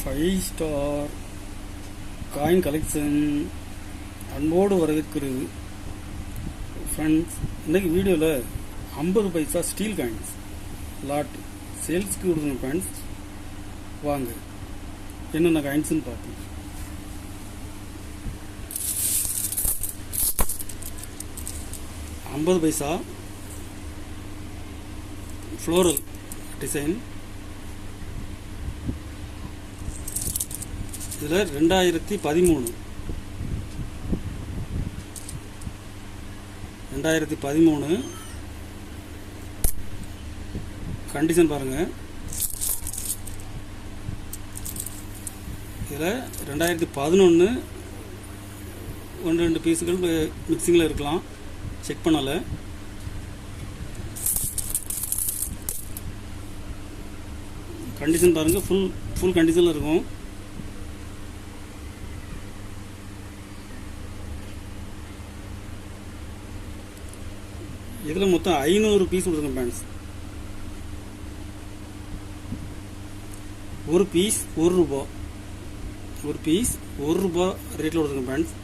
5 star coin collection அன்போடு வரவேற்கிறது friends. இன்றைக்கி வீடியோவில் 50 பைசா ஸ்டீல் காயின்ஸ் லாட் சேல்ஸ்க்கு கொடுக்குறோம் ஃப்ரெண்ட்ஸ். வாங்க என்னென்ன காயின்ஸ்னு பார்ப்போம். $50 பைசா ஃப்ளோரல் டிசைன். இதில் 2013 கண்டிஷன் பாருங்கள். இதில் 2011 1-2 பீஸுகள் மிக்சிங்கில் இருக்கலாம், செக் பண்ணலை. கண்டிஷன் பாருங்கள், ஃபுல் கண்டிஷனில் இருக்கும். இதில் மொத்தம் 500 பீஸ் கொடுத்துருக்கோம் ஃப்ரெண்ட்ஸ். ஒரு பீஸ் ₹1, ஒரு பீஸ் ₹1 ரேட்டில் கொடுத்துருக்கோம் ஃப்ரெண்ட்ஸ்.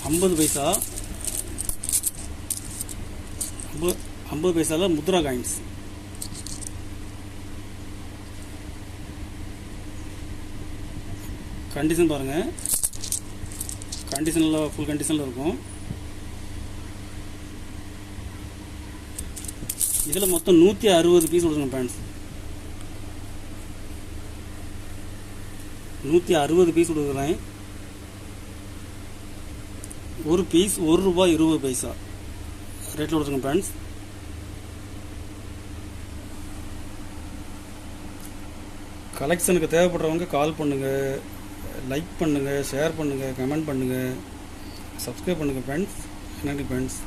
$50 பைசா 50 பைசாவில் முத்ரா காயின்ஸ். கண்டிஷன் பாருங்கள், கண்டிஷனில் ஃபுல் கண்டிஷனில் இருக்கும். இதில் மொத்தம் 160 பீஸ் கொடுத்துருங்க ஃப்ரெண்ட்ஸ். 160 பீஸ் கொடுக்குறேன். ஒரு பீஸ் ₹1.20 ரேட்டில் கொடுத்துருங்க ஃப்ரெண்ட்ஸ். கலெக்ஷனுக்கு தேவைப்படுறவங்க கால் பண்ணுங்கள், லைக் பண்ணுங்கள், ஷேர் பண்ணுங்கள், கமெண்ட் பண்ணுங்கள், சப்ஸ்கிரைப் பண்ணுங்கள் ஃப்ரெண்ட்ஸ். நன்றி ஃப்ரெண்ட்ஸ்.